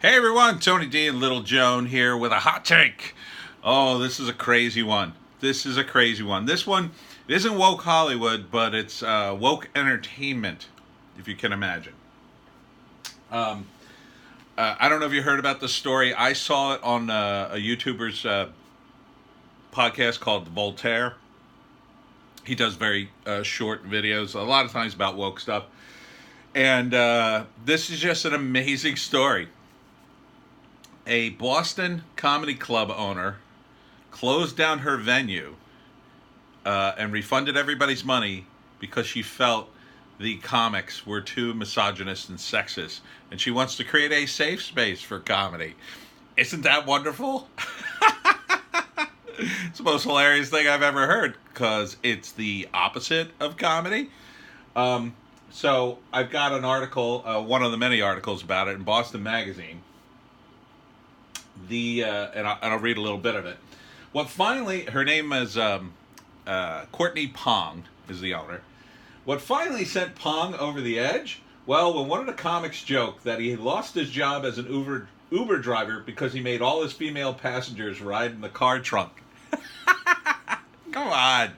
Hey everyone, Tony D and Little Joan here with a hot take. Oh, this is a crazy one. This is a crazy one. This one isn't woke Hollywood, but it's woke entertainment, if you can imagine. Um, I don't know if you heard about this story. I saw it on a YouTuber's podcast called Voltaire. He does very short videos, a lot of times about woke stuff. And this is just an amazing story. A Boston comedy club owner closed down her venue and refunded everybody's money because she felt the comics were too misogynist and sexist. And she wants to create a safe space for comedy. Isn't that wonderful? It's the most hilarious thing I've ever heard because it's the opposite of comedy. So I've got an article, one of the many articles about it in Boston Magazine. And I'll read a little bit of it. What finally, her name is Courtney Pong, is the owner. What finally sent Pong over the edge? Well, when one of the comics joked that he lost his job as an Uber driver because he made all his female passengers ride in the car trunk. Come on.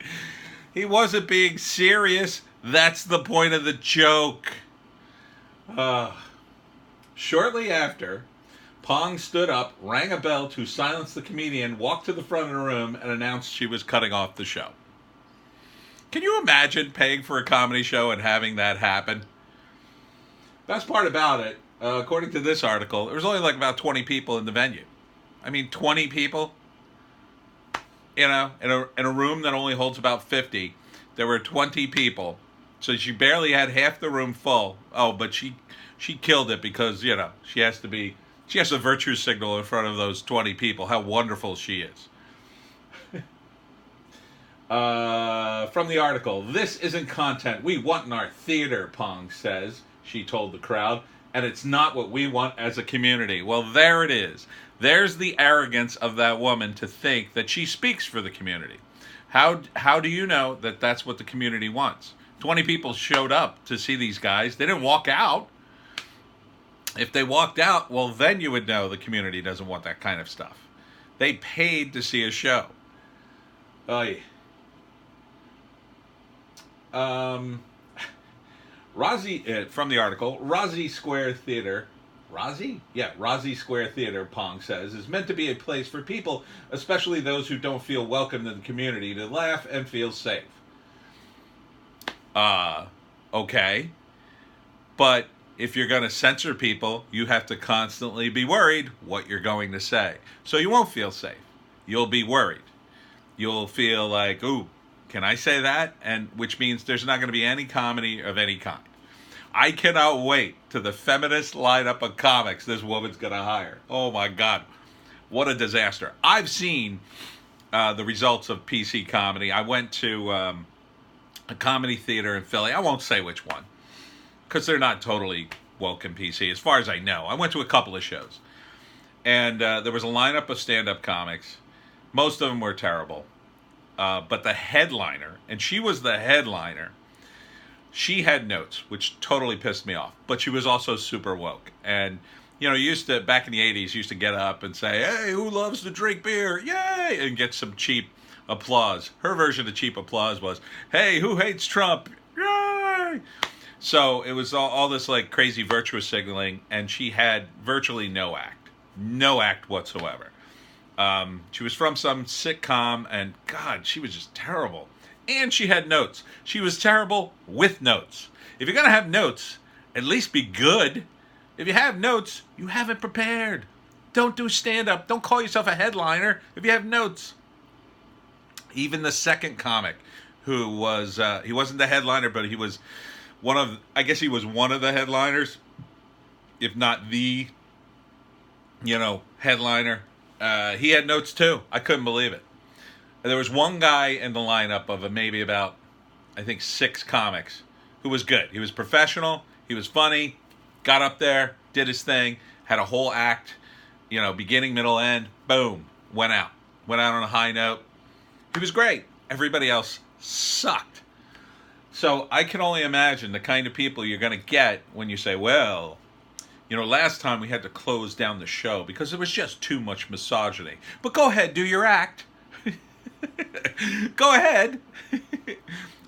He wasn't being serious. That's the point of the joke. Shortly after, Pong stood up, rang a bell to silence the comedian, walked to the front of the room, and announced she was cutting off the show. Can you imagine paying for a comedy show and having that happen? Best part about it, according to this article, there was only like about 20 people in the venue. I mean, 20 people? You know, in a room that only holds about 50, there were 20 people. So she barely had half the room full. Oh, but she killed it because, you know, she has a virtue signal in front of those 20 people. How wonderful she is. From the article, this isn't content we want in our theater, Pong says, she told the crowd, and it's not what we want as a community. Well, there it is. There's the arrogance of that woman to think that she speaks for the community. How do you know that that's what the community wants? 20 people showed up to see these guys. They didn't walk out. If they walked out, well, then you would know the community doesn't want that kind of stuff. They paid to see a show. Oy. From the article, Rossi Square Theater, Rossi Square Theater, Pong says, is meant to be a place for people, especially those who don't feel welcome in the community, to laugh and feel safe. Okay. But if you're going to censor people, you have to constantly be worried what you're going to say. So you won't feel safe. You'll be worried. You'll feel like, ooh, can I say that? And which means there's not going to be any comedy of any kind. I cannot wait to the feminist lineup of comics this woman's going to hire. Oh my God. What a disaster. I've seen the results of PC comedy. I went to a comedy theater in Philly. I won't say which one, because they're not totally woke and PC, as far as I know. I went to a couple of shows. And there was a lineup of stand-up comics. Most of them were terrible. But the headliner, and she was the headliner, she had notes, which totally pissed me off. But she was also super woke. And, you know, back in the 80s, used to get up and say, hey, who loves to drink beer? Yay! And get some cheap applause. Her version of cheap applause was, hey, who hates Trump? Yay! So it was all this like crazy virtuous signaling, and she had virtually no act whatsoever. She was from some sitcom, and God, she was just terrible. And she had notes. She was terrible with notes. If you're going to have notes, at least be good. If you have notes, you haven't prepared. Don't do stand-up. Don't call yourself a headliner if you have notes. Even the second comic, who was, he wasn't the headliner, but he was one of the headliners, if not the, headliner. He had notes too. I couldn't believe it. There was one guy in the lineup of maybe about, I think, 6 comics who was good. He was professional. He was funny. Got up there, did his thing, had a whole act, beginning, middle, end. Boom. Went out. Went out on a high note. He was great. Everybody else sucked. So I can only imagine the kind of people you're going to get when you say, well, Last time we had to close down the show because there was just too much misogyny. But go ahead, do your act. Go ahead.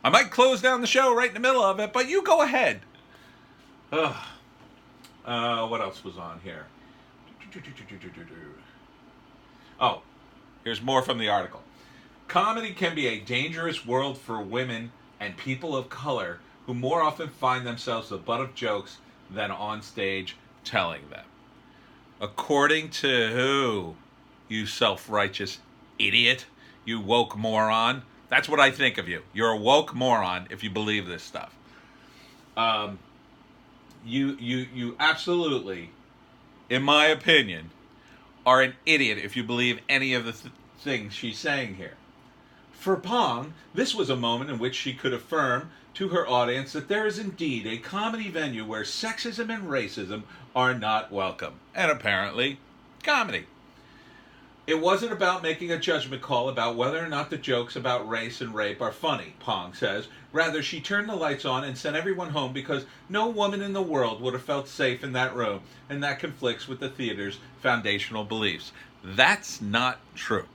I might close down the show right in the middle of it, but you go ahead. Ugh. What else was on here? Oh, here's more from the article. Comedy can be a dangerous world for women and people of color who more often find themselves the butt of jokes than on stage telling them. According to who, you self-righteous idiot? You woke moron? That's what I think of you. You're a woke moron if you believe this stuff. You absolutely, in my opinion, are an idiot if you believe any of the things she's saying here. For Pong, this was a moment in which she could affirm to her audience that there is indeed a comedy venue where sexism and racism are not welcome. And apparently, comedy. It wasn't about making a judgment call about whether or not the jokes about race and rape are funny, Pong says. Rather, she turned the lights on and sent everyone home because no woman in the world would have felt safe in that room, and that conflicts with the theater's foundational beliefs. That's not true.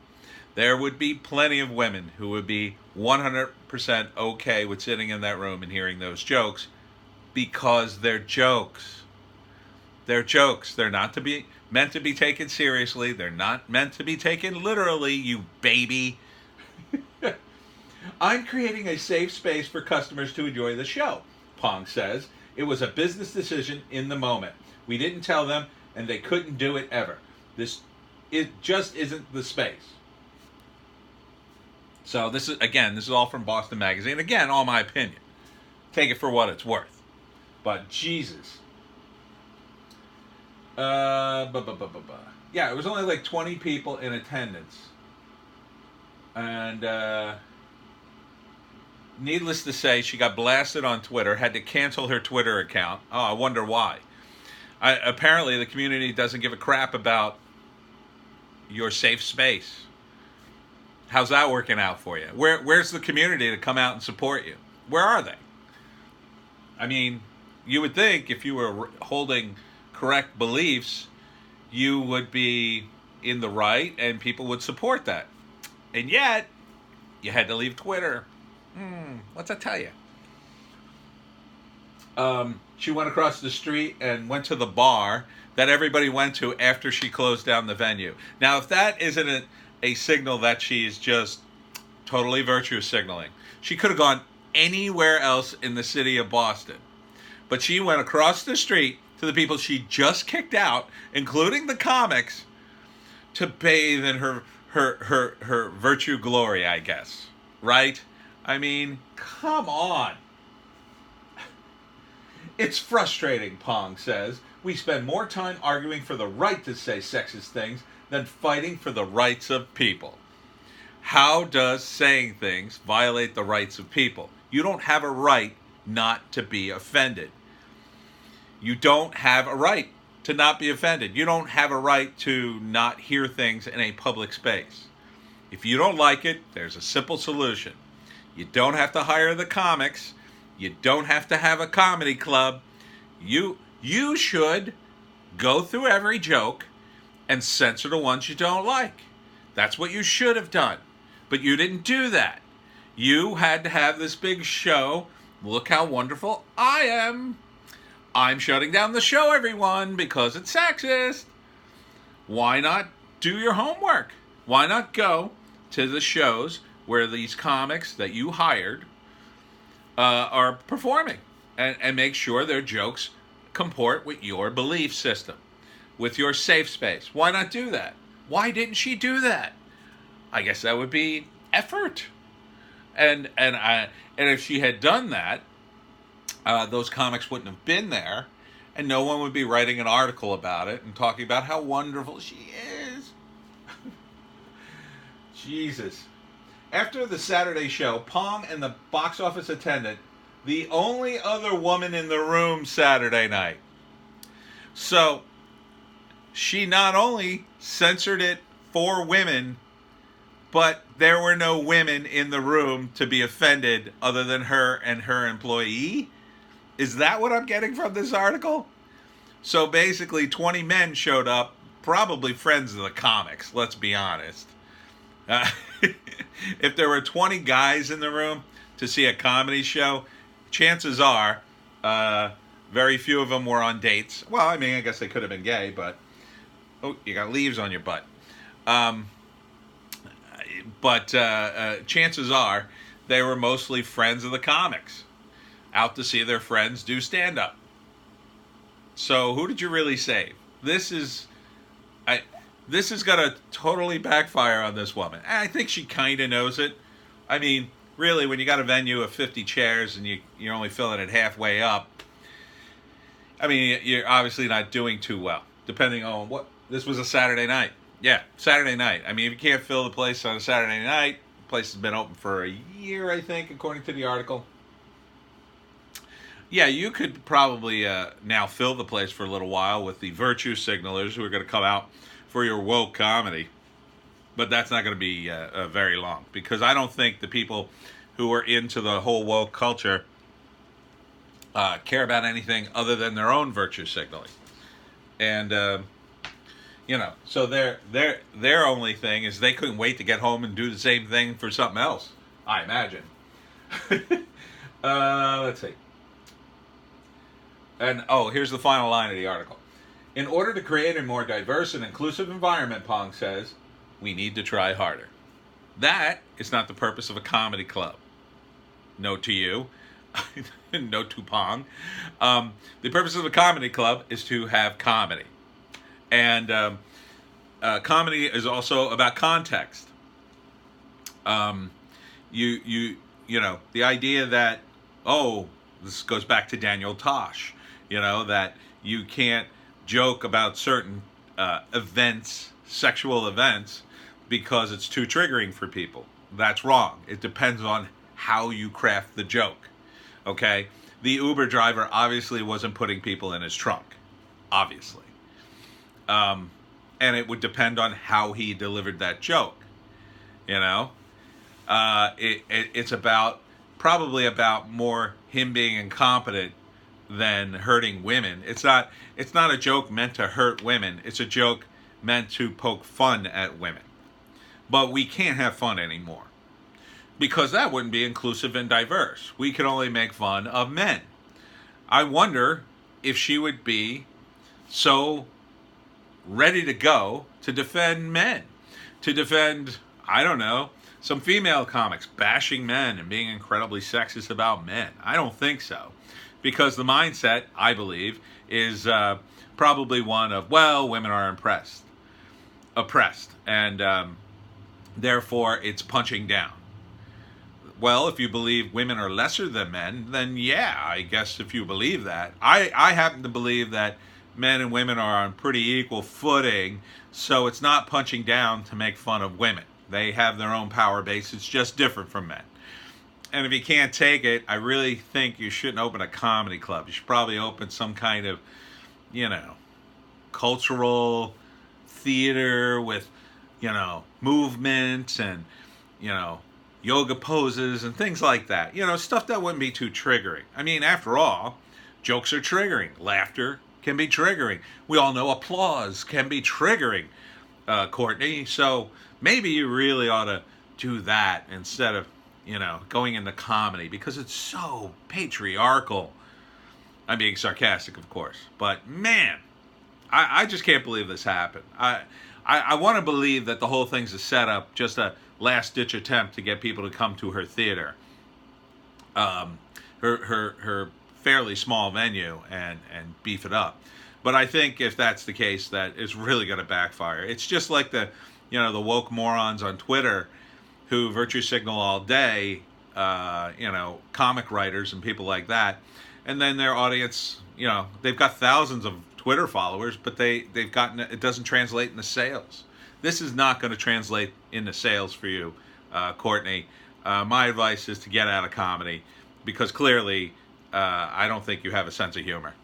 There would be plenty of women who would be 100% okay with sitting in that room and hearing those jokes because they're jokes. They're jokes. They're not meant to be taken seriously. They're not meant to be taken literally, you baby. I'm creating a safe space for customers to enjoy the show, Pong says. It was a business decision in the moment. We didn't tell them, and they couldn't do it ever. It just isn't the space. So this is all from Boston Magazine. Again, all my opinion. Take it for what it's worth. But Jesus. Yeah, it was only like 20 people in attendance. And needless to say, she got blasted on Twitter, had to cancel her Twitter account. Oh, I wonder why. Apparently, the community doesn't give a crap about your safe space. How's that working out for you? Where's the community to come out and support you? Where are they? I mean, you would think if you were holding correct beliefs, you would be in the right and people would support that. And yet, you had to leave Twitter. What's that tell you? She went across the street and went to the bar that everybody went to after she closed down the venue. Now, if that isn't a signal that she's just totally virtue signaling, she could have gone anywhere else in the city of Boston. But she went across the street to the people she just kicked out, including the comics, to bathe in her virtue glory, I guess. Right? I mean, come on. It's frustrating, Pong says. We spend more time arguing for the right to say sexist things than fighting for the rights of people. How does saying things violate the rights of people? You don't have a right not to be offended. You don't have a right to not be offended. You don't have a right to not hear things in a public space. If you don't like it, there's a simple solution. You don't have to hire the comics. You don't have to have a comedy club. You should go through every joke and censor the ones you don't like. That's what you should have done. But you didn't do that. You had to have this big show. Look how wonderful I am. I'm shutting down the show, everyone, because it's sexist. Why not do your homework? Why not go to the shows where these comics that you hired are performing and make sure their jokes comport with your belief system, with your safe space? Why not do that? Why didn't she do that? I guess that would be effort. And if she had done that, those comics wouldn't have been there, and no one would be writing an article about it and talking about how wonderful she is. Jesus. After the Saturday show, Pong and the box office attendant, the only other woman in the room Saturday night. So, she not only censored it for women, but there were no women in the room to be offended other than her and her employee? Is that what I'm getting from this article? So basically, 20 men showed up, probably friends of the comics, let's be honest. Uh, if there were 20 guys in the room to see a comedy show, chances are very few of them were on dates. Well, I mean, I guess they could have been gay, but oh, you got leaves on your butt. Um, but chances are they were mostly friends of the comics, out to see their friends do stand up. So who did you really save? This is going to totally backfire on this woman. And I think she kind of knows it. I mean, really, when you got a venue of 50 chairs and you're only filling it halfway up, I mean, you're obviously not doing too well, depending on what. This was a Saturday night. Yeah, Saturday night. I mean, if you can't fill the place on a Saturday night, the place has been open for a year, I think, according to the article. Yeah, you could probably now fill the place for a little while with the virtue signalers who are going to come out for your woke comedy. But that's not going to be very long, because I don't think the people who are into the whole woke culture care about anything other than their own virtue signaling. And, so their only thing is they couldn't wait to get home and do the same thing for something else, I imagine. Let's see. And, here's the final line of the article. In order to create a more diverse and inclusive environment, Pong says, we need to try harder. That is not the purpose of a comedy club. Note to you. Note to Pong. The purpose of a comedy club is to have comedy. And comedy is also about context. The idea that, this goes back to Daniel Tosh, that you can't joke about certain events, sexual events, because it's too triggering for people. That's wrong. It depends on how you craft the joke. Okay? The Uber driver obviously wasn't putting people in his trunk. Obviously. And it would depend on how he delivered that joke. It's probably about more him being incompetent than hurting women. It's not a joke meant to hurt women. It's a joke meant to poke fun at women. But we can't have fun anymore, because that wouldn't be inclusive and diverse. We can only make fun of men. I wonder if she would be so ready to go to defend men, to defend, I don't know, some female comics bashing men and being incredibly sexist about men. I don't think so, because the mindset, I believe, is probably one of, women are oppressed, and therefore it's punching down. Well, if you believe women are lesser than men, then yeah, I guess if you believe that. I happen to believe that men and women are on pretty equal footing, so it's not punching down to make fun of women. They have their own power base. It's just different from men. And if you can't take it, I really think you shouldn't open a comedy club. You should probably open some kind of, cultural theater with, movement and, yoga poses and things like that. Stuff that wouldn't be too triggering. I mean, after all, jokes are triggering. Laughter can be triggering. We all know applause can be triggering, Courtney. So maybe you really ought to do that instead of, going into comedy, because it's so patriarchal. I'm being sarcastic, of course. But man, I just can't believe this happened. I want to believe that the whole thing's a setup, just a last-ditch attempt to get people to come to her theater, her fairly small venue, and beef it up. But I think if that's the case, that is really going to backfire. It's just like the woke morons on Twitter who virtue signal all day, comic writers and people like that, and then their audience, they've got thousands of Twitter followers, but they've gotten, it doesn't translate into sales. This is not going to translate into sales for you, Courtney. My advice is to get out of comedy, because clearly I don't think you have a sense of humor.